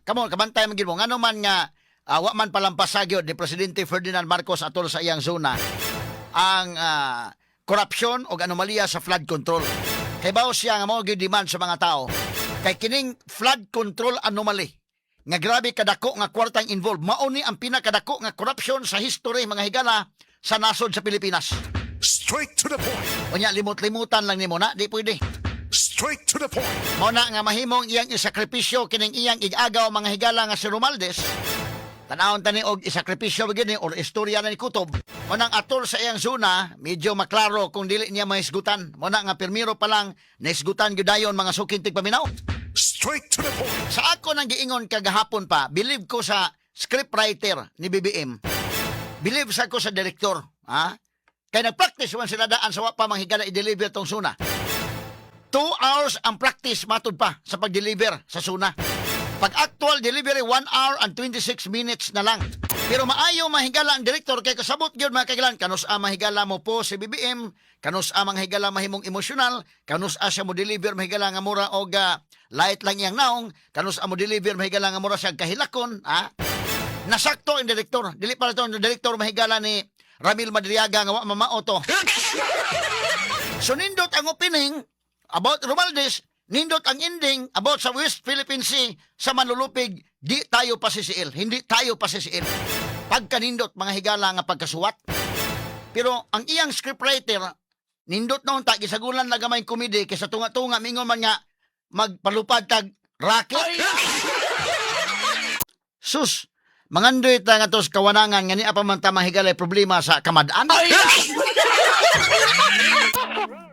Kamo kabantay man gid mo ngano man nga wa man palampas gyud ni Presidente Ferdinand Marcos atol sa iyang zona ang korupsyon o anomalya sa flood control. Kay bawo siya nga mao gyud demand sa mga tao kay kining flood control anomaly nga grabe kadako nga kwartang involved mao ni ang pinakadako nga korupsyon sa history mga higala sa nasod sa Pilipinas. Straight to the point. Unya limot-limutan lang nimo na, di pwede. Straight to the point. Mao na nga mahimong iyang isakripisyo kining iyang igagaw mga higala nga si Romualdez. Tanawon tani og isakripisyo begini or istorya na ni Kutob. Mao nang atol sa iyang zona, medyo maklaro kung dili niya mahisgutan. Mao na nga pirmiro pa lang nahisgutan gyud dayon mga suking tigpaminaw. Straight to the point. Sa ako nang giingon kagahapon pa, believe ko sa scriptwriter ni BBM. Believe sa ko sa direktor, ha? Kay nag-practice man sila daan sa wa pa manghigala i-deliver tong suna. 2 hours ang practice matud pa sa pag-deliver sa suna. Pag actual delivery 1 hour and 26 minutes na lang. Pero maayo mahigala ang direktor kay kasabot gyud mga kailan kanus mahigala mo po si BBM, kanus mahigala mahimong emosyonal, kanus siya mo deliver mahigala nga mura og light lang iyang naong, kanus mo deliver mahigala nga mura siya kahilakon, ha? Nasakto ang direktor. Dili para to ang direktor mahigala ni Ramil Madriaga nga wa mamao to. So nindot ang opening about Romualdez, nindot ang ending about sa West Philippine Sea sa manlulupig, di tayo pasisiil. Hindi tayo pasisiil. Pagkanindot, mga higala nga pagkasuwat. Pero ang iyang scriptwriter, nindot noon ta, gisagulan na gamay komedi, kaysa tunga-tunga, mingon man nga, magpalupad tag racket. Sus, mangandoy ta nga tos kawanangan, nga ni apa man ta mahigalay problema sa kamadaan.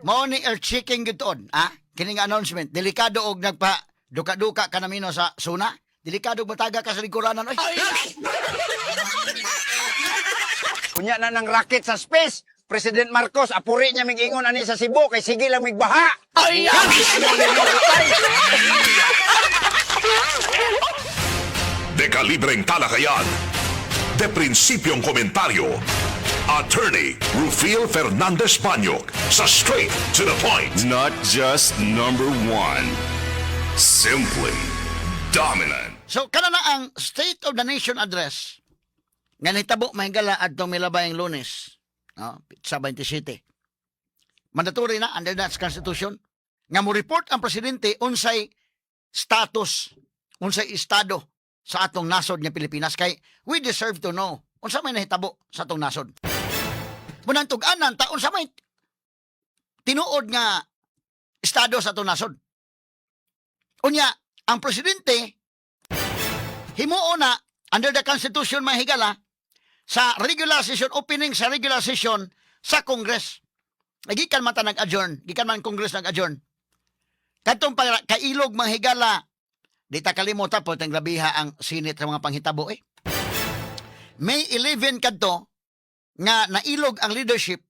Mao ni earth-shaking gyud on, ha? Kining announcement, delikado og nagpa duka-duka ka namino sa suna. Delikado og mataga ka sa lingkuranan, oy. Kunya na ng rocket sa space. President Marcos, apuri niya mig-ingon ani sa Cebu kay sige lang migbaha. Ay! Dekalibreng talakayan. De prinsipyong komentaryo. Attorney Rufil Fernandez Banyok sa Straight to the Point. Not just number one, simply dominant. So, kana na ang State of the Nation Address nga nitabo mahigala adtong milabayang Lunes, no, sa 27. Mandatory na under that constitution nga mo report ang presidente unsay status, unsay estado sa atong nasod nga Pilipinas kay we deserve to know unsa may nahitabo sa atong nasod. Munang tug-anan ta unsa may tinuod nga estado sa atong nasod. Unya, ang presidente himuo na under the constitution mahigala sa regular session opening sa regular session sa Congress. Gikan man ta nag-adjourn, gikan man Congress nag-adjourn. Kadtong kailog mahigala di ta kalimutan po tang labiha ang Senate sa mga panghitabo eh. May 11 kadto nga nailog ang leadership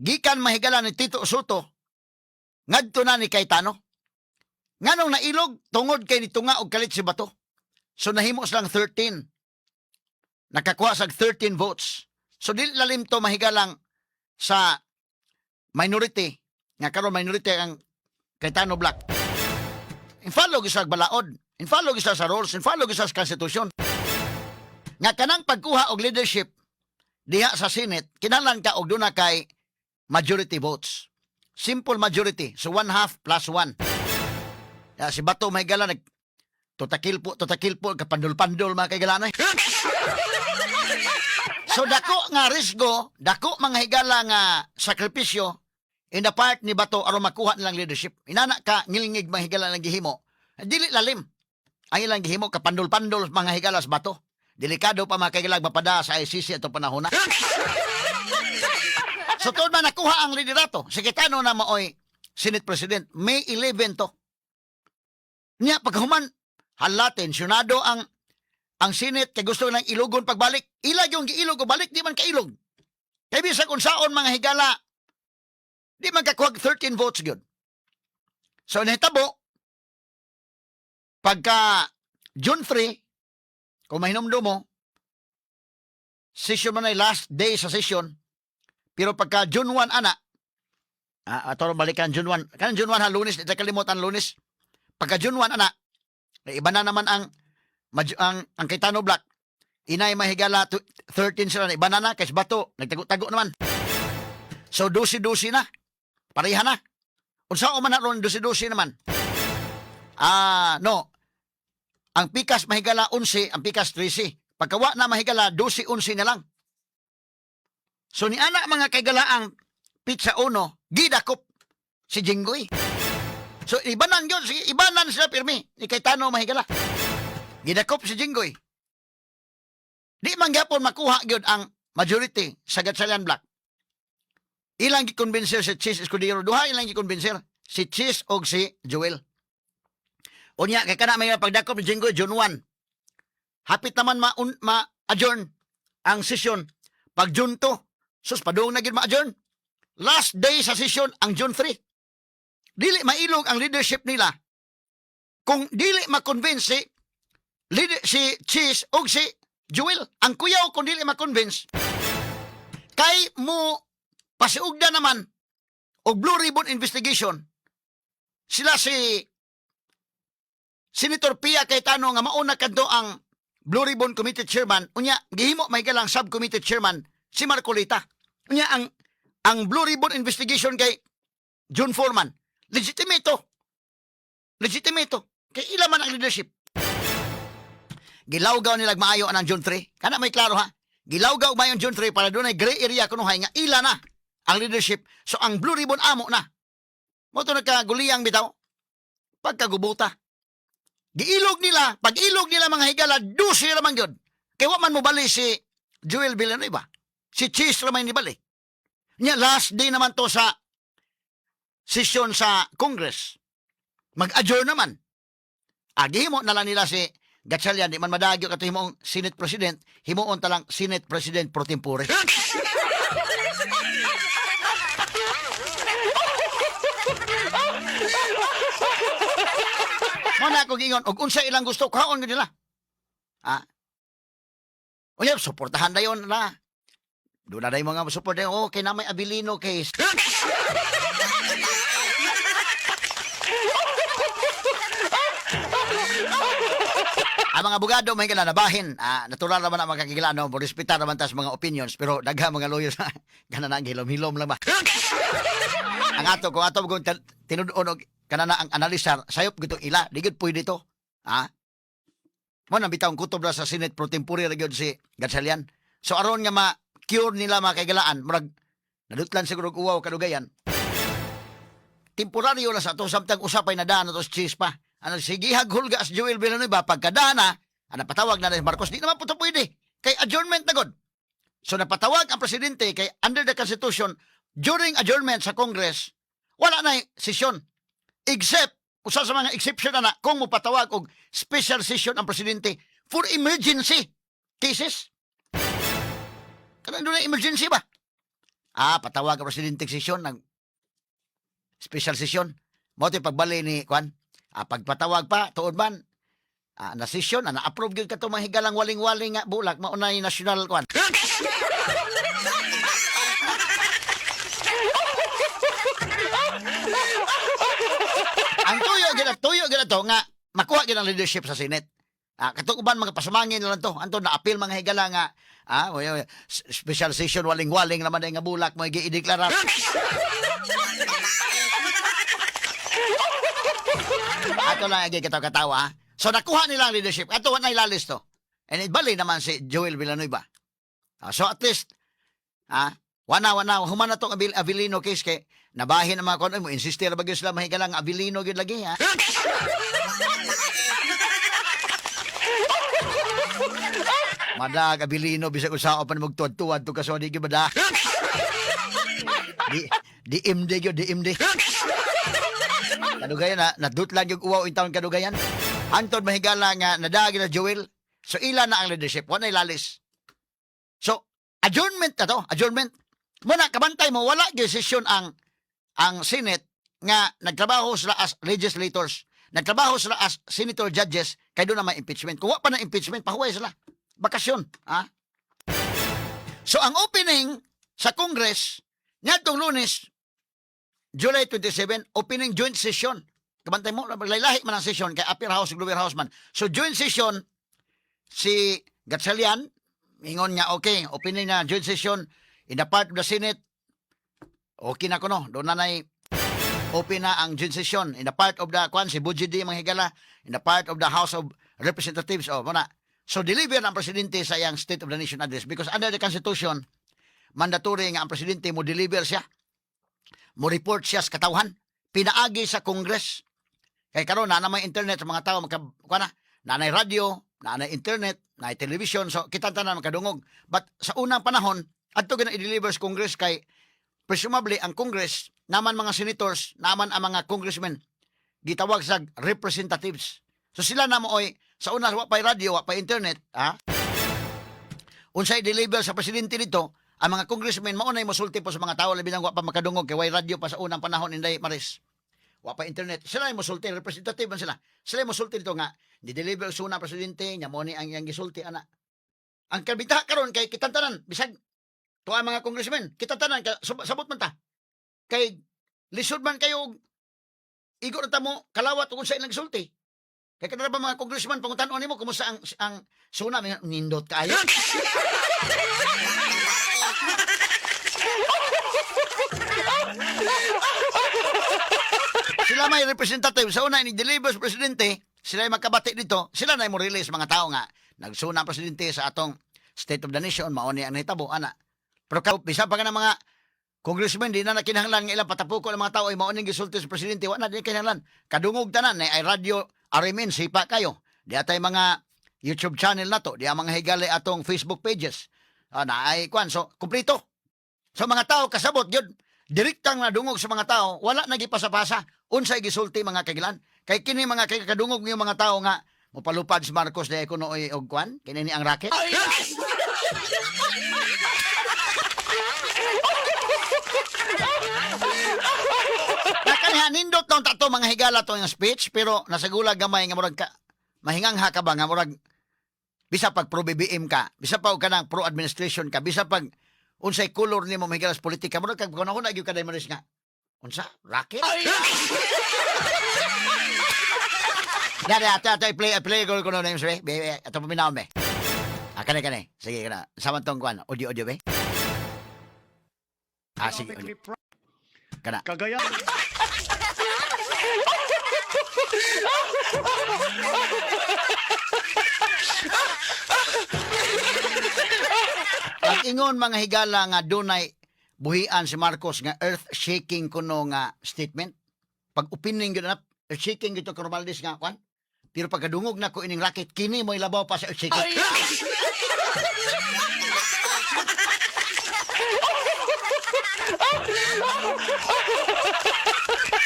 gikan mahigala ni Tito Soto ngadto na ni Cayetano. Nganong nailog tungod kay nitunga og kalit si bato. So nahimo silang 13. Nakakuha sa 13 votes. So dili lalim to mahigalang sa minority nga karon minority ang Cayetano Black. Infallo gisa balaod, infallo gisa sa rules, infallo gisa sa constitution. Nga kanang pagkuha og leadership diha sa Senate, kinahanglan ka og duna kay majority votes. Simple majority. So 1/2 plus 1. Ya, si Bato may gala nag tutakil po, kapandol-pandol mga kaigalanay. So dako nga risgo, dako mga higala nga sakripisyo in the part ni Bato aron makuha nilang leadership. Inana ka ngilingig mga higala ng gihimo. Dili lalim. Ang ilang gihimo kapandol-pandol mga higala sa Bato. Delikado pa mga kaigalag mapada sa ICC itong panahon na. So tuod man nakuha ang liderato, si Cayetano na maoy Senate President, May 11 to. Niya paghuman hala tensyonado ang Senate kay gusto nang ilugon pagbalik. Ilag yung giilog o balik di man kailog. Kay bisag unsaon mga higala di man kakuha 13 votes gyud. So nahitabo pagka June 3 kung mahinumdo mo, session man ay last day sa session, pero pagka June 1, ato balikan June 1, kanang June 1 ha, Lunes, di tayo kalimutan Lunes, pagka June 1, iba na naman ang ang Cayetano Black, inay mahigala 13 sila, iba na kay bato, nagtago-tago naman. So, 12-12 na. Pareha na. Unsa o man na ron, 12-12 naman. No. Ang pikas mahigala 11, ang pikas 13. Pagkawa na mahigala, 12-11 na lang. So, ni anak mga kaigalaang pizza uno, gidakop si Jinggoy. So, ibanan yun. Ibanan sila pirmi. Ni Cayetano mahigala. Gidakop si Jinggoy. Di man gyapon makuha gyud ang majority sa Gatchalian Black. Ilang gikonbenser si Chis Escudero. Duha ilang gikonbenser. Si Chis o si Joel. Unya, kay kana may pagdakop ni Jinggoy, June 1. Hapit naman ma-adjourn ang sesyon. Pag June 2, sus, padung na gyud ma-adjourn. Last day sa sesyon ang June 3. Dili mailog ang leadership nila. Kung dili ma-convince si Chis o si Joel, ang kuyaw kung dili ma-convince, kay mo pasiugda naman o Blue Ribbon investigation, sila si Senator Pia Cayetano nga mauna kadto ang Blue Ribbon Committee Chairman, unya gihimo may galang subcommittee chairman si Marcolita. Unya ang Blue Ribbon investigation kay John Foreman, legitimate kay ila man ang leadership. Gilawgaw nila maayo ang June 3. Kana may klaro ha. Gilawgaw maayo ang June 3 para doon ay gray area kunuhay nga ila na ang leadership. So ang Blue Ribbon amo na. Mo to nagkaguliyang bitaw. Pagkagubuta. Giilog nila, pag ilog nila mga higala, 12 naman yun. Kaya wa man mo bali si Joel Villanueva. Si Chis naman ni bali. Nya last day naman to sa session sa Congress. Mag-adjourn naman. Gihimo na lang nila si Gatchalian, di man madagyo kato himoong Senate President, himoon talang Senate President pro tempore. Muna ako gingon, og unsa ilang gusto, kaon nila. Unya, suportahan na yun na. Doon na yung mga support na okay na may Abilino case. Ang mga abogado may nabahin. Natural naman ang makakilano, respetar naman tas mga opinions, pero dagha mga lawyers kana na ang hilom-hilom lang ba. Ang ato kung tinuod kanana ang analisar sayop gitong ila, di gid pwede to. Mo nang bitawng kutob na sa Senate pro tempore ra gyud si Gatchalian. So aron nga ma-cure nila makaigalaan, murag nadutlan siguro og uwaw kadugayan. Temporaryo na sa to samtang usapay na daan to Chis pa. Ano sige haghulga as Joel Villanueva pagkadana, patawag na ni Marcos, di naman po to pwede. Kay adjournment na god. So napatawag ang presidente kay under the Constitution during adjournment sa Congress, wala na session. Except, usa sa mga exception na kung mupatawag og special session ang presidente for emergency cases. Kanang doon na emergency ba? Patawag ang presidente session ng special session. Mo'to pagbali ni Kwan. Pagpatawag pa, tuod man, na session, na-approve yun ka ito mga higalang waling-waling nga bulak, maunay national Kwan. Ang tuyo gina to nga makuha gina ang leadership sa Senate. Katukuban mga pasamangin na lang to. Anto na-appeal mga higala nga special session waling-waling naman nga bulak mo i-deklara. Ato lang agi katawa. So nakuha nila ang leadership. Ato na ilalis to. And ibali naman si Joel Villanueva. So at least wana human na tong Abilino case kay nabahin ang mga kono mo insistir ba gyud sila mahigala nga Abilino gyud lagi Madag Abilino bisag usaw pa mo tuwad-tuwad to kaso di gyud bada. Di MD. Kadugayan nadutlan yung uwaw in taon kadugayan. Antod mahigala nga nadagi na Joel. So ila na ang leadership. Wala ilalis. So, adjournment na to. Adjournment. Muna, kabantay mo, wala yung session ang Senate nga nagtrabaho sila as legislators. Nagtrabaho sila as senator judges kaya doon na may impeachment. Kung wala pa ng impeachment, pahuway sila. Bakasyon. So, ang opening sa Congress, niyatong Lunes, July 27, opening joint session. Kabantay mo, lahi man ang session kay upper house, lower house man. So joint session si Gatchalian, ingon nga, okay, opinion na joint session in the part of the Senate, okay na ko no, doon na open na ang joint session in the part of the, si Bujidi mga higala, in the part of the House of Representatives, muna. So, deliver ang presidente sa iyang State of the Nation address because under the Constitution, mandatory nga ang presidente mo deliver siya, mo report siya sa katawhan, pinaagi sa Congress. Kaya karon na may internet sa mga tao, nanay radio, nanay internet, nanay television, so kita tanan makadungog. But sa unang panahon, adto gina i-deliver sa Congress kay presumably ang Congress, naman mga senators, naman ang mga congressmen, gitawag sa representatives. So sila na mo sa una wa pay radio, wa pay internet, unsay deliver sa presidente nito, ang mga congressmen maunay mosulti po sa mga tao labi nang wa pa makadungog kay way radio pa sa unang panahon inday Maris. Wa pa internet. Sila ay mosulti, representative man sila. Sila ay mosulti dito nga di-deliver sa unang presidente, nya mo ni ang iyang gisulti ana. Ang kabita karon kay kitantanan bisag tuwa mga congressmen, kitantanan sabot man ta. Kay lisod man kayo igo na ta mo kalawat ug sa ilang gisulti. Kaya kada ba mga congressman, pangutan-on nimo kumusta ang suna, nindot kayo. Sila may representative. Sa una, ni-deliver sa presidente, sila ay magkabati dito, sila na mo release mga tao nga, nagsuna ang presidente sa atong State of the Nation, mauni ang nahitabo, ana. Pero bisa pa ka ng mga congressman, di na nakinahanglan nga ilang patapuko ng mga tao ay mauning gisulti sa presidente, wala na kinahanglan. Kadungog tanan, ay radio, arimin, sipa kayo. Di atay mga YouTube channel na to, di ang mga higali atong Facebook pages. Na ay kwan, so, kumplito. So mga tao, kasabot, yun, direktang nadungog sa mga tao, wala nagipasa-pasa, unsay gisulti mga kagilan. Kay kini mga kadungog ng mga tao nga, mupalupad si Marcos na kuno og kwan, kini ni ang racket. Nakaniha, nindot nung tato mga higala to yung speech, pero nasagulag gamay nga murag ka, mahingangha ka ba nga murag, bisa pag pro-BBM ka, bisa pag ka ng pro-administration ka, bisa pag unsay color ni mo mahigalas politika, murag kag kunahon na gyud kaday manis nga. Unsa? Racket? Dali, ato, play ko na yung sabi. Ato paminaw me. Kanay. Sige, kana. Samantong kwan, audio, be. Sige. Kana. Kagaya. Ang ingon mga higala nga dunay buhian si Marcos nga earth-shaking kuno nga statement. Pag opining gyud na earth-shaking gito Romualdez nga kwan. Pero pagkadungog na ko ining racket, kini mo ilabaw pa sa earth-shaking.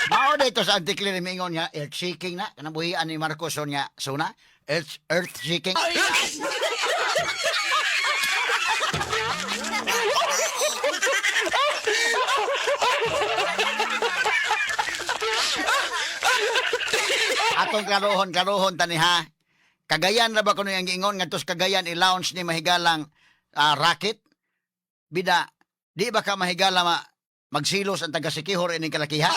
Mao dito sa article ni mingon nga earth-shaking na kanang buhian ni Marcos nga suna earth-shaking. Atong karohon tani ha. Kagayan ra ba kuno yang giingon ngadto sa Cagayan i-launch ni mahigalang racket? Bida, di ba ka mahigala magsilos ang taga Sikihor ining kalakiha?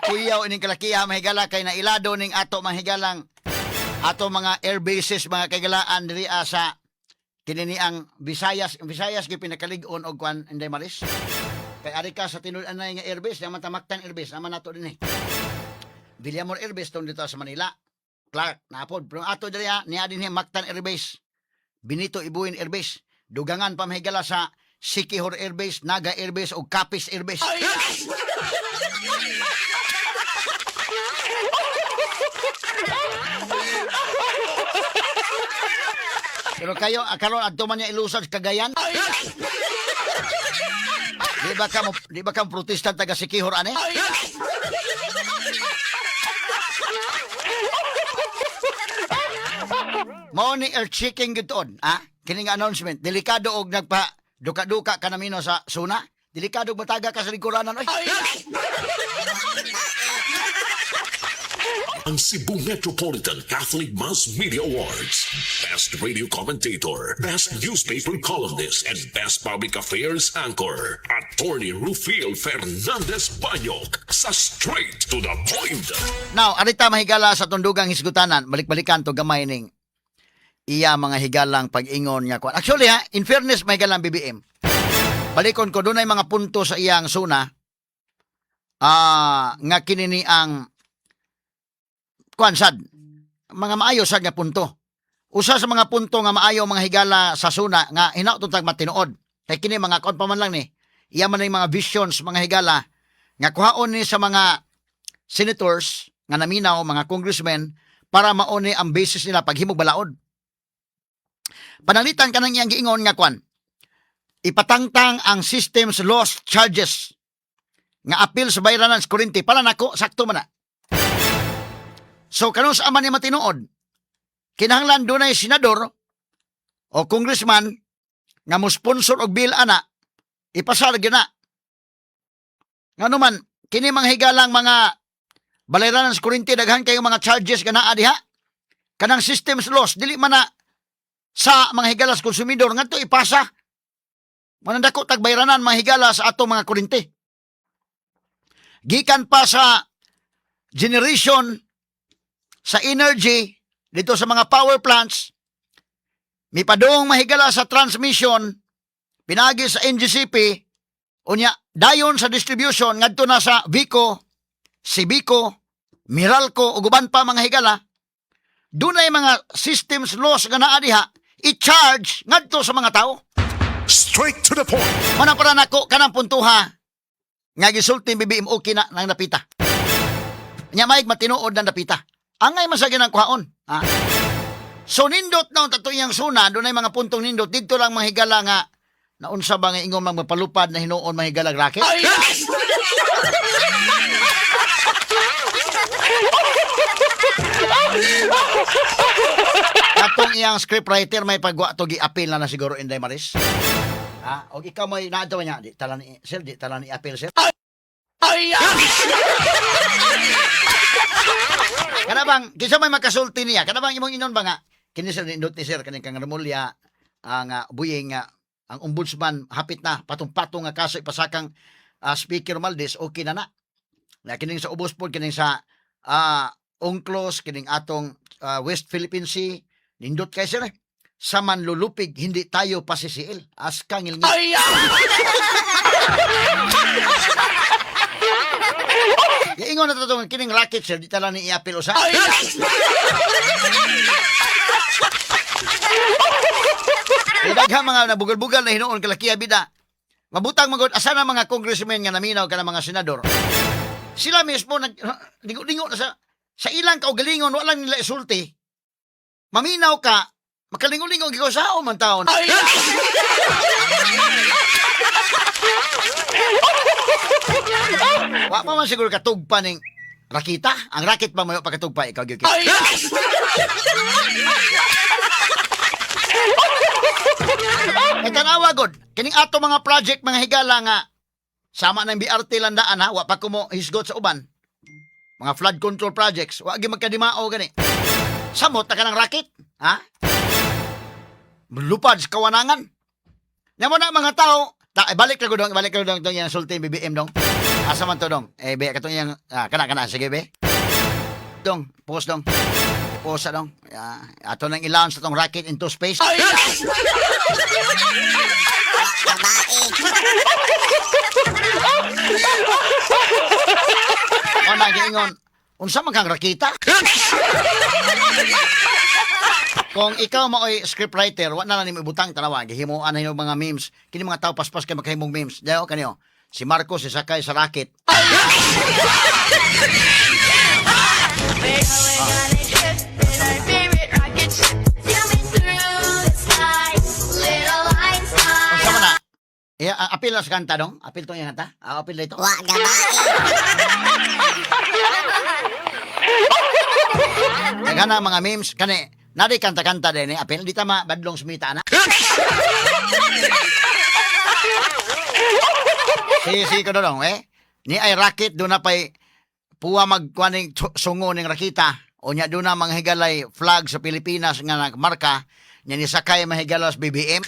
Kuyaw ining kalakiha mahigala kay nailado ning ato mahigalang ato mga air bases mga kagalaan diri sa kinini ang Visayas gyud pinakalig-on og kwan Inday Maris. Kay ari ka sa tinud anay nga airbase naman tamaktan airbase naman nato dinhi. Villamor airbase tong dito sa Manila. Clark napod pero ato diri niya dinhi Mactan airbase. Benito Ibuin airbase. Dugangan pa mahigala sa Sikihor airbase, Naga airbase ug Capiz airbase. Pero kayo, karon adto man niya ilusad sa Cagayan. Di ba ka protestant taga Sikihor ane? Mao ni earth-shaking gyud on, kining announcement, delikado og nagpa duka-duka ka namino sa suna. Delikado mataga ka sa lingkuranan oy. ang Cebu Metropolitan Catholic Mass Media Awards. Best Radio Commentator, Best Newspaper Columnist, and Best Public Affairs Anchor. Attorney Rufil Fernandez Banyok sa Straight to the Point. Now, arita mahigala sa tundugang hisgutanan, balik-balikan to gamay ning iya mga higalang pag-ingon nga kuan. Actually ha, in fairness mahigalang BBM. Balikon ko dunay mga punto sa iyang suna nga kinini ang kuan sad mga maayo sad nga punto. Usa sa mga punto nga maayo mga higala sa suna nga hinaut tag matinuod. Kay kini mga kuan pa man lang ni. Iya man yung mga visions mga higala nga kuhaon ni sa mga senators nga naminaw mga congressmen para mauni ang basis nila paghimog balaod. Panalitan kanang iyang giingon nga kwan. Ipatangtang ang systems loss charges nga appeal sa bayranan sa kuryente para nako sakto man na. So kanus aman ni matinuod. Kinahanglan dunay senador o congressman nga mo sponsor og bill ana ipasar gyud na. Ngano man kini mga higalang mga bayranan sa kuryente daghan kay mga charges nga naa diha. Kanang systems loss dili man na sa mga higalas konsumidor ngadto ipasa. Manandako tag bayranan mga higala sa ato mga kuryente. Gikan pa sa generation sa energy dito sa mga power plants, mipadong mahigala sa transmission, pinagi sa NGCP, unya dayon sa distribution ngadto na sa Vico, Sibico, Meralco ug uban pa mga higala. Dunay mga systems loss nga naa diha i-charge ngadto sa mga tao. Straight to the point. Mana para nako kanang puntuha nga gisulti BBM okay na nang napita. Nya maig matinuod na napita. Angay masagi ng kuhaon. Ha? So nindot na tato iyang suna, doon ay mga puntong nindot. Dito lang mahigala nga naunsa ba nga ingon magpalupad na hinuon mahigalag racket? Katong iyang scriptwriter may pagwa to gi-appeal na siguro Inday Maris. Ha? O ikaw may naadto niya, di tala ni sir, di tala ni appeal sir. Kana bang kinsa may makasulti niya? Kana bang imong inon ba nga kini sir nindot ni sir kaning kang Remulya ang buying nga ang ombudsman hapit na patong-patong nga kaso ipasakang Speaker Maldis okay na na. Na kining sa ubos pod kining sa UNCLOS kining atong West Philippine Sea nindot kay sir sa manlulupig hindi tayo pasisiil as kangil nga. Ingon na tatong kining racket sir di tala ni iapil usa. Daghang mga nabugal-bugal na hinuon kalakiya bida. Mabutang magod asa na mga congressmen nga naminaw kana mga senador. Sila mismo lingo na sa ilang kaugalingon wala nila isulti. Maminaw ka, makalingon-lingon gyud sa man taon. Wa pa man siguro katugpa ning rakita. Ang racket pa mayo pagkatugpa ikaw gyud. Ay tanawa god, kining ato mga project mga higala nga sama ng BRT landaan ha, wa pa kumo hisgot sa uban. Mga flood control projects, wa gyud magkadimao gani. Samot ta kanang racket, ha? Lupad sa kawanangan. Namo na mga tao, balik ra gud dong yang sulti BBM dong. Asa man to dong? Be katong yang kana sige be. Dong, post dong. Post dong. Ato nang i-launch tong rocket into space. Ano giingon? Unsa man kang rakita? Kung ikaw maoy scriptwriter, wa na lang nimo ibutang tanawa, gihimuan na yung mga memes. Kini mga tao paspas kay makahimong memes. Dayo kanyo. Si Marcos sisakay sa rocket. Unsa man na? Apil na sa kanta dong? Apil to yung kanta? Apil na ito? Wa gamay. Nagana mga memes. Kani, nari kanta-kanta din eh. Apil, di tama badlong sumita na. Si ko dong eh. Ni ay racket doon na pa'y puwa magkuaning sungo ning rakita. O nya doon na mga higalay flag sa Pilipinas nga nagmarka. Nya ni sakay mahigalas BBM.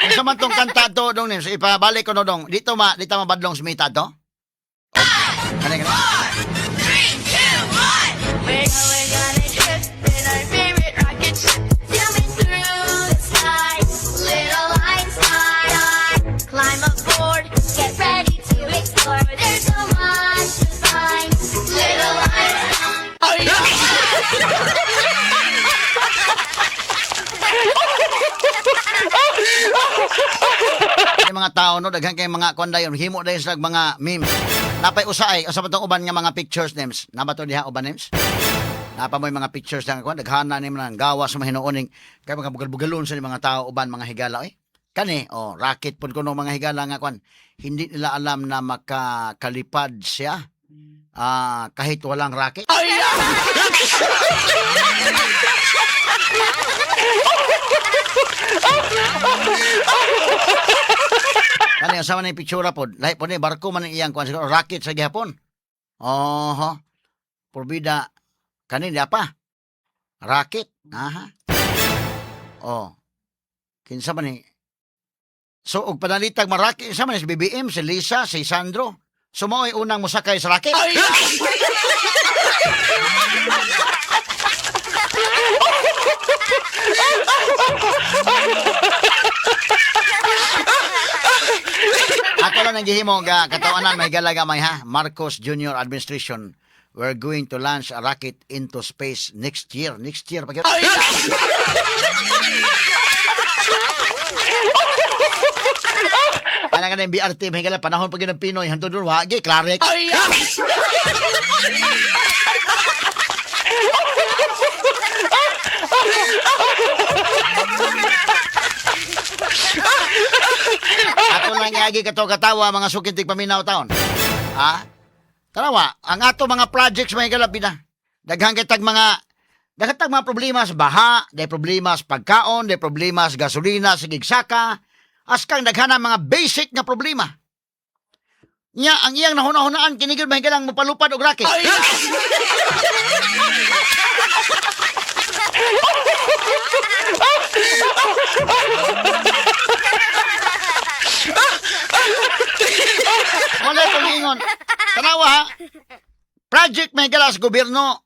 Ang samantong kanta to dong nim, ipabalik ko no dong. Dito mabadlong smita to. Kani. We're gonna trip in our favorite rocket ship, zooming through the sky. Little Einstein, climb aboard, get ready to explore. There's so much to find. Little Einstein. May mga tao no daghan kay mga kuan dayon himo dayon sa mga memes. Napay usaay usa pa tong uban nga mga pictures names. Naba to diha uban names? Napa mo yung mga pictures nga kuan daghana ni man gawa sa mahinuoning kay mga bugal-bugalon sa mga tao uban mga higala Kani racket pud kuno mga higala nga kuan. Hindi nila alam na makakalipad siya. Kahit walang racket. Kani ang sama na yung pictura po. Lahi po ni barko man ang iyang kuan siguro rocket sa gihapon. Porbida kani dia pa. Rocket. Kinsa man ni. So og panalitag marakit sa man si BBM, si Lisa, si Sandro. Sumoy unang musakay sa rocket. Ako lang ang gihimo ga katawanan may galaga may Marcos Jr. Administration. We're going to launch a rocket into space next year. Next year pa Ano ka na yung BRT may gala panahon pag ng Pinoy hantod doon wagi klarek. Ato lang yagi katawa mga sukintig paminaw taon. Tanawa, ang ato mga projects may galapin na. Daghang kitag mga problema sa baha, day problema sa pagkaon, day problema sa gasolina, sa gigsaka, askang daghana mga basic na problema. Nya, ang iyang nahuna-hunaan, kinigil may galang mapalupad og racket. Wala itong ingon. Tanawa project may galas gobyerno.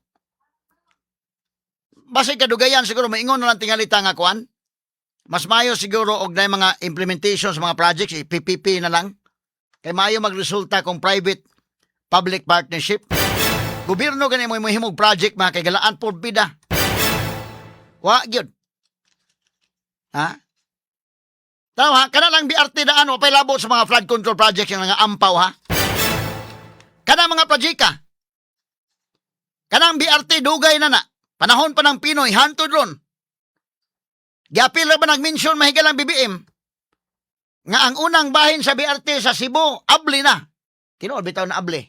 Basta kadugayan siguro maingon na lang tingalita nga kuan. Mas mayo siguro og na mga implementation sa mga projects, PPP na lang. Kay mayo magresulta kung private public partnership. Gobyerno gani mo himog project mga kay galaan por bida. Wa gyud. Tawa, kana lang BRT daan o pay labot sa mga flood control projects yung nga ampaw Kana mga projeka. Kanang BRT dugay na. Panahon pa ng Pinoy, hantod ron. Giapil na ba nag-mention mahigalang BBM? Nga ang unang bahin sa BRT sa Cebu, abli na. Tinuod bitaw na abli.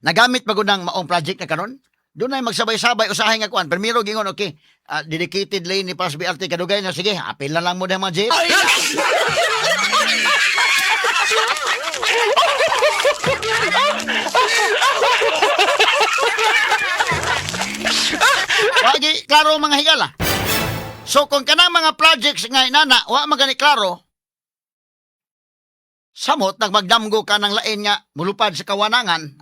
Nagamit pa ng maong project na karon. Doon ay magsabay-sabay usahay nga kuan. Primero gingon okay, dedicated lane ni pas BRT kadugay na sige, apil na lang mo na mga jeep. Wagi klaro mga higala. So kung kanang mga projects nga inana, wa magani klaro. Samot nagmagdamgo ka ng lain nga mulupad sa kawanangan,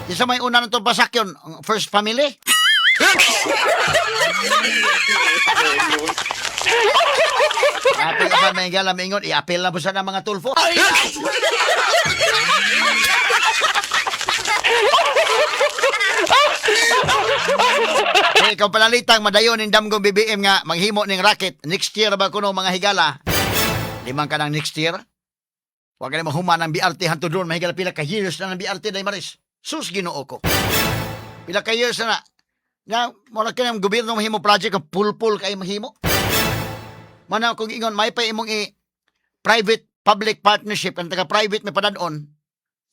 Isa may una nito pasakyon, first family. Apil pa may higala maingon, i-apil na po sa mga tulfo. Ikaw palalitang madayon ng damgong BBM nga maghimo ning racket. Next year ba kuno mga higala? Limang ka ng next year? Huwag ka na mahuman ng BRT hantod doon. Mahigala pila ka years na ng BRT day maris. Sus ginoo ko. Pila ka years na. Nga, mula ka ng gobyerno mahimo project ang pulpul kayo mahimo. Mana kung ingon, may pa imong private public partnership ang taga-private may padadon.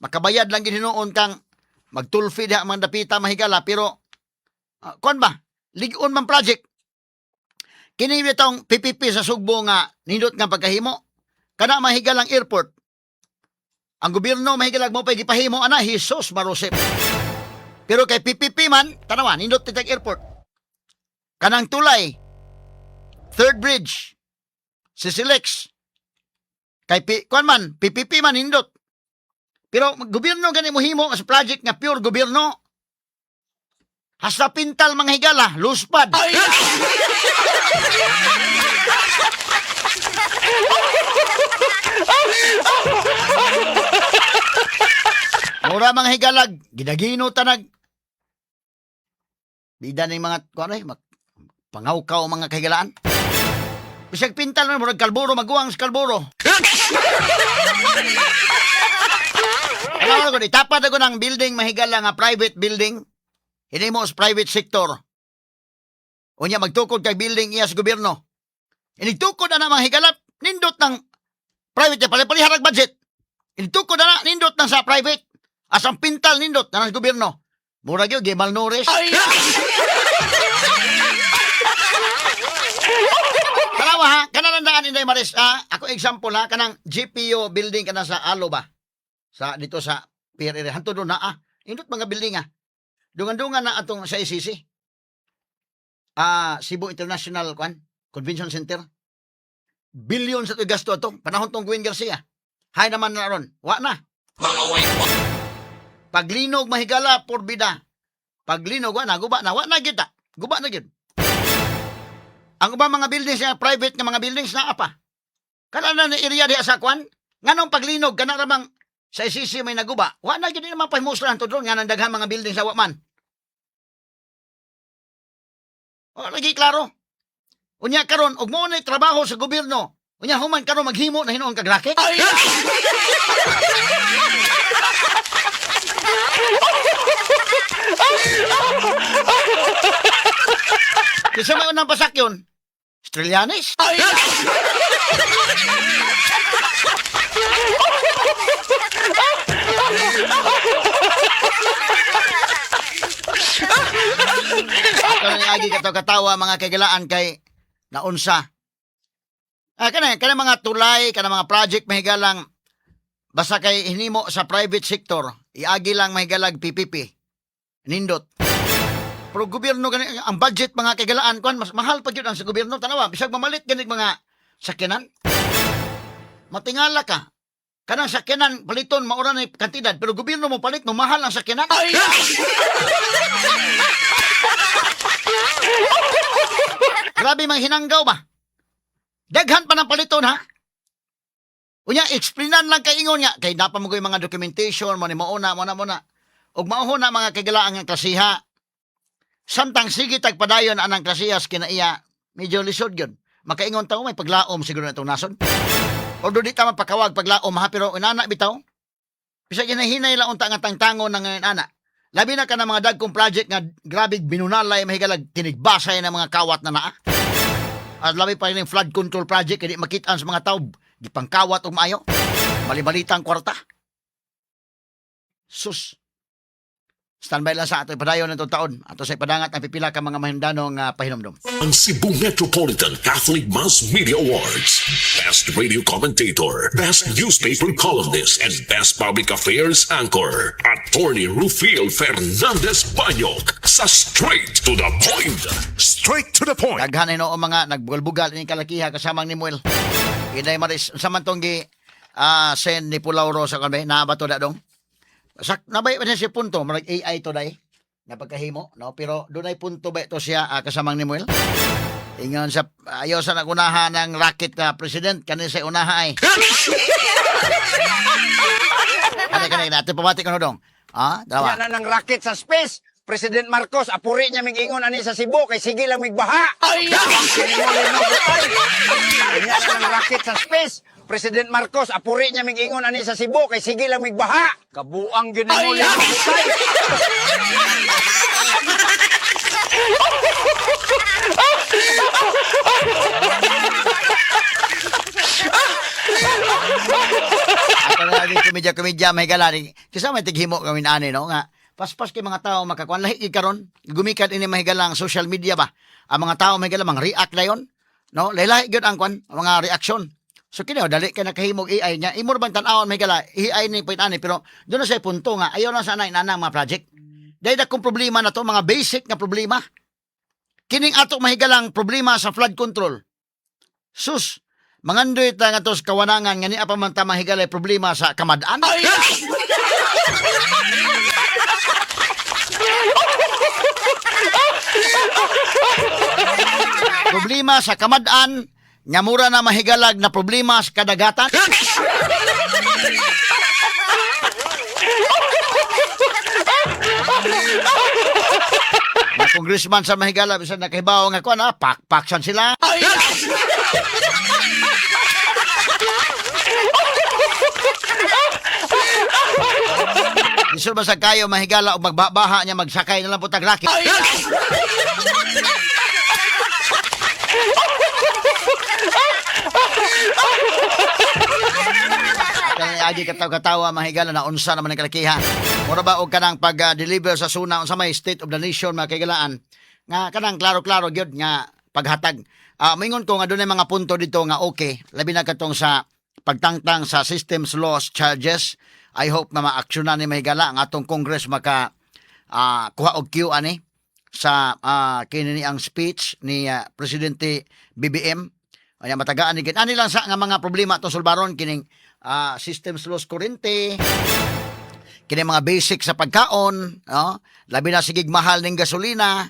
Makabayad lang gininuon kang magtulfi diha man dapita mahigala pero kon ba ligon man project. Kini bitong PPP sa Sugbo nga nindot nga pagkahimo. Kana mahigalang airport. Ang gobyerno mahigalag mo pa gipahimo ana Hesus marusip. Pero kay PPP man, tanawa, nindot titag airport. Kanang tulay, third bridge, Sisilex. Kuan man, PPP man nindot. Pero gobyerno gani mo himo sa project nga pure gobyerno. Hasta pintal mga higala, luspad. Mura mga higalag, gidagino tanag. Bida na yung mga, pangawkaw mga kahigalaan. Bisag pintal na, murag kalburo, maguwang sa kalburo. Alam ko, itapad ako ng building, mahigala nga private building. Hindi mo sa private sector. Unya, magtukod kay building iya sa gobyerno. Inigtukod na mga higalap, nindot ng private, pali-paliharag budget. Inigtukod na nindot ng sa private. Asang pintal nindot na ng gobyerno. Murag yun, Gemal Norris. Kalawa ha, kanarandaan Inday Maris. Ako example ha, kanang GPO building kana sa Alo ba? Dito sa Pier area. Hanto doon na indot mga building ha. Dungan-dungan na atong sa ICC. Cebu International Convention Center. Billion sa ito gasto ito. Panahon tong Gwen Garcia. Hay naman na ron. Wa na. Paglinog mahigala porbida. Paglinog guba na. Wa na kita. Guba na gid. Ang ubang mga buildings na private nga mga buildings na apa. Kana na ni area di sa kwan. Nganong paglinog kana ramang sa ICC may naguba. Wa na gid naman pahimuslan to doon nga nang daghang mga buildings sa wa man. O lagi klaro. Unya karon og mo na trabaho sa gobyerno. Unya human karon maghimo na hinuon kag racket. Kisa may unang pasak yun? Australianis? Ito na agi katawa mga kagalaan kay naunsa. Kana mga tulay, kana mga project mahigalang basta kay hinimo sa private sector, iagi lang mahigalag PPP. Nindot. Pero gobyerno gani ang budget mga kagalaan kuan mas mahal pa gyud ang sa gobyerno tanawa bisag mamalit gani mga sakyanan. Matingala ka. Kanang sakyanan paliton maura na kantidad pero gobyerno mo palit mo mahal ang sakyanan. Grabe mang hinanggaw ba? Daghan pa ng paliton ha. Unya explainan lang kay ingon nga kay dapat mo yung mga documentation mo ni mauna. Og mauho na mga kagalaan nga klasiha. Samtang sige tagpadayon anang klasihas kinaiya medyo lisod gyud. Makaingon tawo may paglaom siguro na itong nason. Although di ta mapakawag paglaom ha pero inana bitaw. Bisag hinahinay lang unta nga tangtangon ng inana. Labi na ka ng mga dagkong project nga grabe binunalay mahigalag tinigbasay ng mga kawat na naa. At labi pa rin yung flood control project hindi makitaan sa mga tao di pangkawat og maayo. Bali-balita ang kwarta. Sus. Standby lang sa ato ipadayon ng taon. Ato sa ipadangat ang pipila ka mga mahindanong pahinomdom. Ang Cebu Metropolitan Catholic Mass Media Awards. Best Radio Commentator, Best Newspaper Columnist, and Best Public Affairs Anchor. Attorney Rufil Fernandez Banyok sa Straight to the Point. Straight to the point. Daghan no mga nagbugal-bugal ni kalakiha kasamang ni Muel. Inday Maris samantong gi sen ni Pulauro sa kanbe na bato da dong. Nabay pa siya punto, marag AI to day, na pagkahimo, no? Pero doon ay punto ba ito siya kasamang ni Muel? Ingon sa, ayaw sa nagunahan ng racket na president, kanin sa unaha ay. Kanay, natin pamati ko na dong. Dawa. Unya na ng racket sa space. President Marcos, apuri niya mig-ingon ani sa Cebu, kay sige lang migbaha. Unya na ng racket sa space. President Marcos, apuri niya mig-ingon ani sa Cebu, kay sige lang migbaha. Kabuang gyud mo yung butay. Ako na din komedya may galani. Kasi may tighimo kami ani no nga paspas kay mga tao makakuan lahi gid karon gumikan ini mahigalang social media ba. Ang mga tao mahigalang mga react dayon, no? Lahi gyud ang kuan, mga reaksyon. So kini dali kay nakahimog AI nya. Imo bang tan-awon mahigala AI ni point ani pero doon na say punto nga ayaw na sana inanang mga project. Dahil akong problema na to mga basic nga problema. Kining ato mahigalang problema sa flood control. Sus, mangandoy ta nga to sa kawanangan nga ni apa man ta mahigalay problema sa kamadaan. Problema sa kamadaan nga mura na mahigalag na problema sa kadagatan. Na congressman sa mahigala bisan nakahibaw nga kuan paksan sila. Isur ba sa kayo mahigala o magbabaha niya magsakay na lang po tagraki. Kaya agi katawa mahigala na unsa naman ang kalakihan. Mura ba og kanang pag-deliver sa suna unsa may State of the Nation mga kaigalaan nga kanang klaro-klaro gyud nga paghatag. Mingon ko nga dunay mga punto dito nga okay, labi na katong sa pagtangtang sa systems laws charges. I hope na ma-aksyonan ni mahigala ang atong Congress maka kuha og Q ani sa kini ang speech ni Presidente BBM. Anya matagaan ni ani lang sa nga mga problema atong sulbaron kining systems laws kurente, kini mga basic sa pagkaon, no? Labi na sigig mahal ning gasolina,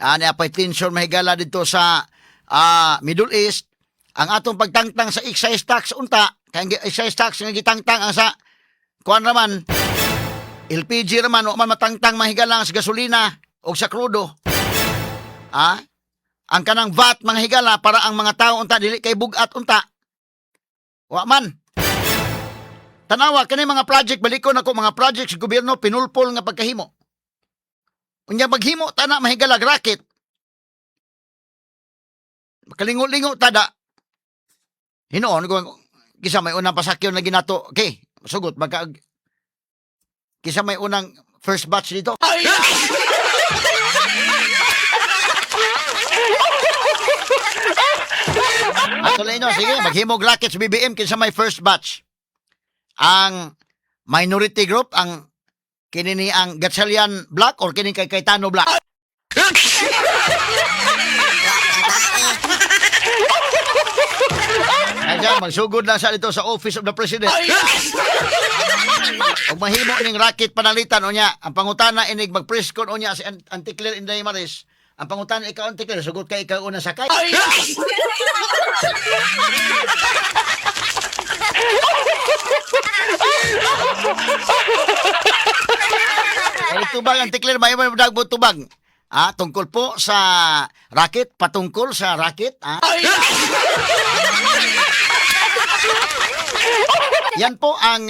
ani apay tension mahigala dito sa Middle East, ang atong pagtangtang sa excise tax unta, kay excise tax nga gitangtang ang sa kuan raman LPG raman o man matangtang mahigala sa gasolina o sa krudo. Ang kanang VAT mga higala para ang mga tao unta dili kay bugat unta. Wa man. Tanawa kani mga project balikon ako mga project sa gobyerno pinulpol nga pagkahimo. Unya maghimo tana mahigalag racket. Makalingo-lingo tada. Hinoon ko kisa may unang pasakyon na ginato. Okay, sugot baka kisa may unang first batch dito. Atuloy nyo, sige, maghimog rackets BBM kinsa may first batch. Ang minority group, ang kinini ang Gatchalian Black or kini kay Cayetano Black. Ayan, magsugod lang sa dito sa Office of the President. Kung mahimo ning racket panalitan o niya, ang pangutana inig mag-press con o niya si Anticlear Inday Maris. Ang pangutana ikaw Anticlear, sugot ka ikaw una sakay. Ay tubag Anticlear, may dagbo tubag. Tungkol po sa racket, patungkol sa racket. Yan po ang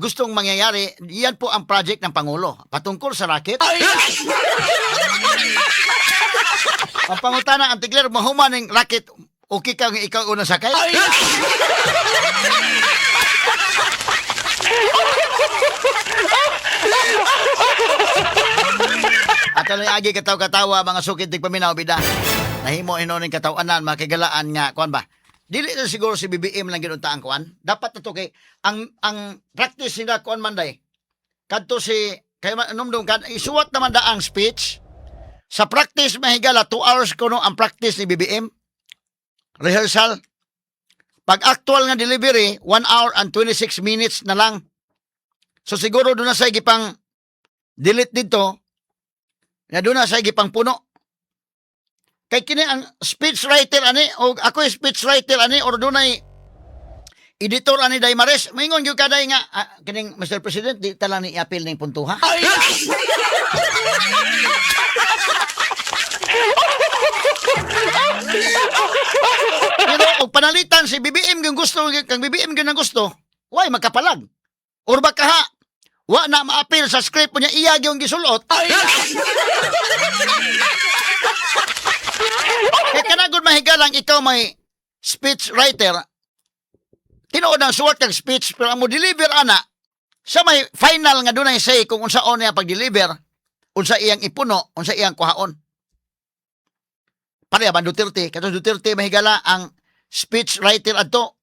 gustong mangyayari. Yan po ang project ng Pangulo. Patungkol sa racket. Ang pangutana, Anticlear, mahuman ng racket. Okay ka nga ikaw unang sakay? At ano agi kataw-katawa mga sukid tig paminaw bida. Nahimo inoning katawanan makigalaan nga kuan ba. Dili na siguro si BBM lang ginunta ang kuan. Dapat na to kay ang practice nila kuan manday. Kadto si kay numdum kan isuwat naman da ang speech. Sa practice mahigala 2 hours kuno ang practice ni BBM. Rehearsal. Pag actual nga delivery 1 hour and 26 minutes na lang. So siguro doon na sa gipang delete dito. Na doon na sa gipang puno. Kay kini ang speech writer ani o ako yung speech writer ani or doon ay editor ani Daymares. Maingon gyud kaday nga kining Mr. President di tala ni i-appeal ning puntuha. Pero og panalitan si BBM gyud gusto kang BBM gyud nang gusto. Why makapalag? Or baka ha wa na ma-appeal sa script niya iya gyud gisulot. Kaya kanagod mahigalang ikaw may speech writer, tinuod ang suwat kang speech, pero ang mo deliver ana, Sa may final nga dunay say kung unsaon niya pag-deliver, unsa iyang ipuno, unsa iyang kuhaon. Pareha ba Duterte? Katong Duterte mahigala ang speech writer adto.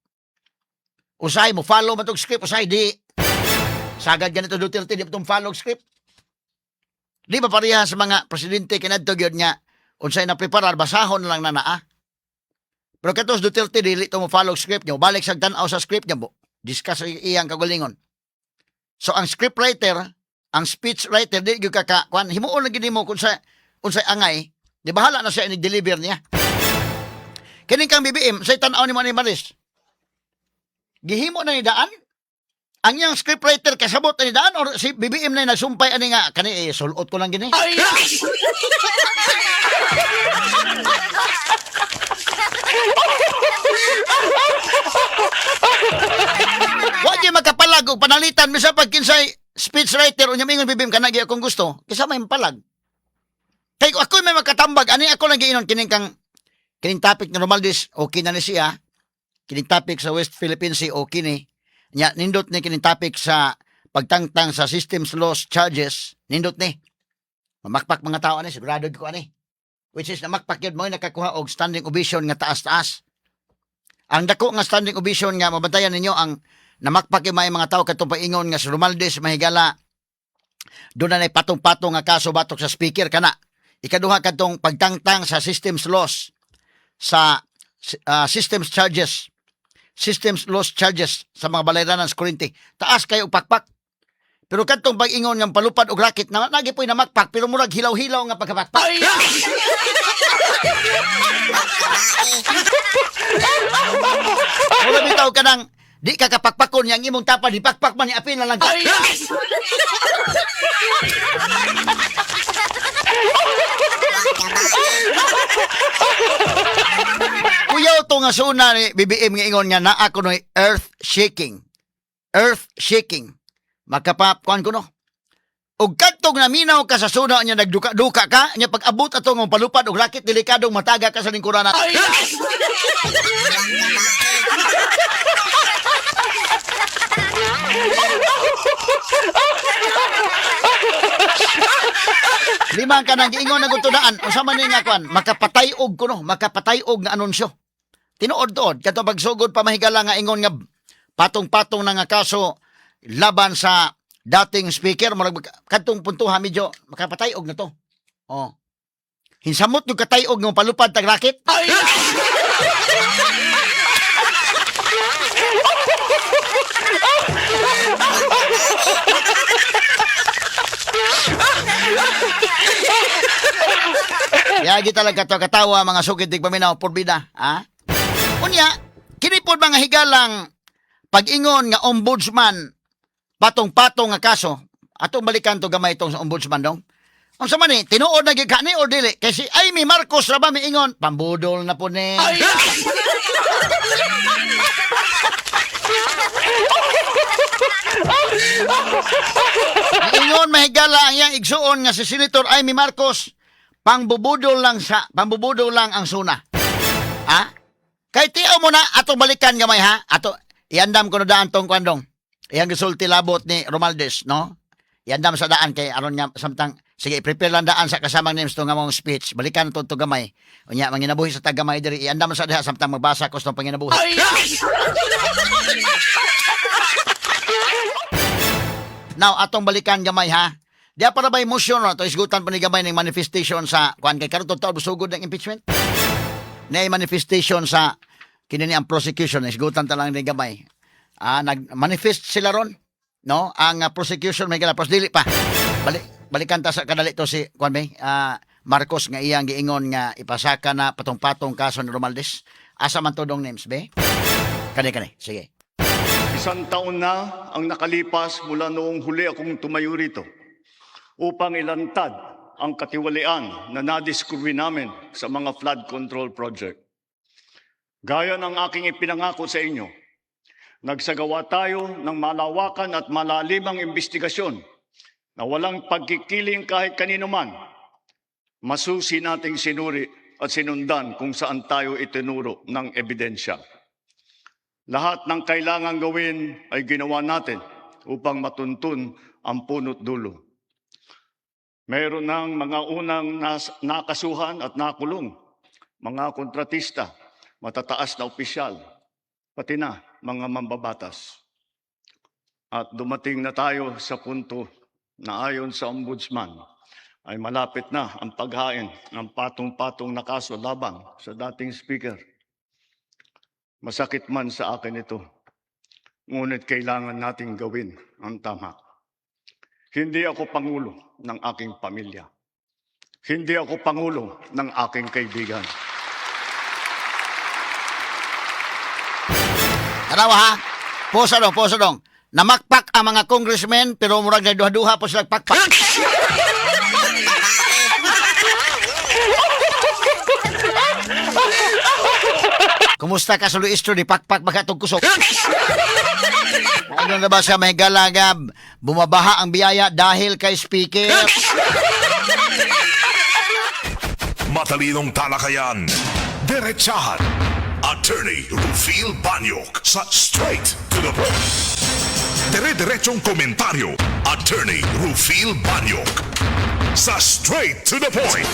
Usahay mo follow man tong script, usahay di. Sagad ganito Duterte di pa tong follow script. Di ba pareha sa mga presidente kinadto gyud nga unsay na preparar basahon na lang na naa. Pero katos Duterte dili to mo follow script niyo, balik sa tan-aw sa script niya, discuss iyang kagalingon. So ang script writer, ang speech writer di gyud ka kwan himuon na gid mo kung sa unsay angay, di bahala na siya ni-deliver niya. Kining kang BBM, say tan-aw ni Manny Maris. Gihimo na ni daan? Ang iyang scriptwriter kasabot na ni daan or si BBM na nagsumpay ani nga kani sulot ko lang gini. Wa di makapalag og panalitan mi sa pagkinsay speechwriter unya mingon BBM kana gyud akong gusto. Kisa may palag. Kay ako may makatambag ani ako lang giinon kining topic ni Romaldis okay na ni siya. Kining topic sa West Philippine Sea okay ni. Nya nindot ni kining topic sa pagtangtang sa systems loss charges nindot ni. Mamakpak mga tao ani sigurado ko ani. Which is namakpak yun mo nakakuha og standing ovation nga taas-taas. Ang dako nga standing ovation nga mabantayan ninyo ang namakpak yung mga tao katong paingon nga si Romualdez mahigala doon na patong-patong nga kaso batok sa speaker kana. Ikaduha katong pagtangtang sa systems loss sa systems loss charges sa mga balayranan sa kuryente. Taas kayo pakpak. Pero katong pag-ingon nga palupad og racket na nagipoy na makpak pero murag hilaw-hilaw nga pagkapakpak. Wala bitaw ka nang di ka kapakpakon yang imong tapa di pakpak man ni apil na lang ka. Kuyaw to nga suna ni BBM nga ingon nga naa kuno earth shaking. Earth shaking. Makapapkuan ko no. Og kadtong naminaw ka sa suna nya nagduka-duka ka nya pag-abot ato ng palupad og rakit delikadong mataga ka sa lingkuran nato. Limang ka nang giingon na gutudaan unsa man ni nga kwan makapatay-og kuno makapatay-og nga anunsyo. Tinuod-tuod kadto pagsugod pa mahigala nga ingon nga patong-patong na nga kaso laban sa dating speaker murag kadtong puntuha medyo makapatay-og na to. Oh. Hinsamot yung katay-og ng palupad tag rakit. Kaya kita lang katawa mga sugid tig paminaw porbida, ha? Unya, kini pod mga higalang pag-ingon nga ombudsman patong-patong nga kaso, atong balikan to gamay itong sa ombudsman dong. Ang sama ni, tinuod na gika ni or dili? Kasi ay mi Marcos ra ba miingon? Pambudol na po ni. Miingon mahigala ang iyang igsuon nga si Senator Amy Marcos, pambubudol lang ang suna. Ha? Kay tiaw mo na atong balikan gamay ha. Ato iandam ko na daan tong kwandong. Iyang gisulti labot ni Romualdez, no? Iandam sa daan kay aron nga samtang sige prepare lang daan sa kasamang names to nga mong speech. Balikan to gamay. Unya manginabuhi sa tagamay diri. Iandam sa diha samtang magbasa ko sa panginabuhi. Now atong balikan gamay ha. Diya para ba motion no to isgutan pa ni gamay ning manifestation sa kuan kay karon to sugod ng impeachment. Nay manifestation sa kini ang prosecution isgutan ta lang ni gamay. Nag-manifest sila ron, no? Ang prosecution may galapos dili pa. Balikan ta sa kadali to si kuan Marcos nga iyang giingon nga ipasaka na patong-patong kaso ni Romualdez. Asa man to dong names be? Kani. Sige. Isang taon na ang nakalipas mula noong huli akong tumayo rito upang ilantad ang katiwalian na nadiskubre namin sa mga flood control project. Gaya ng aking ipinangako sa inyo, nagsagawa tayo ng malawakan at malalimang investigasyon na walang pagkikiling kahit kanino man. Masusi nating sinuri at sinundan kung saan tayo itinuro ng ebidensya. Lahat ng kailangan gawin ay ginawa natin upang matuntun ang punot dulo. Mayroon ng mga unang nakasuhan at nakulong, mga kontratista, matataas na opisyal, pati na mga mambabatas. At dumating na tayo sa punto na ayon sa ombudsman ay malapit na ang paghain ng patong-patong na kaso laban sa dating speaker. Masakit man sa akin ito, ngunit kailangan nating gawin ang tama. Hindi ako pangulo ng aking pamilya. Hindi ako pangulo ng aking kaibigan. Tarawa ha. Posa dong. Namakpak ang mga congressmen pero murag na duha-duha po sila pakpak. Kumusta ka sa Luistro? Di pakpak baka itong kusok. Ano na ba siya may galagab? Bumabaha ang biyaya dahil kay speaker. Matalinong talakayan. Diretsahan. Attorney Rufil Banyok Sa straight to the point. Dire-diretsong komentaryo. Attorney Rufil Banyok Sa straight to the point.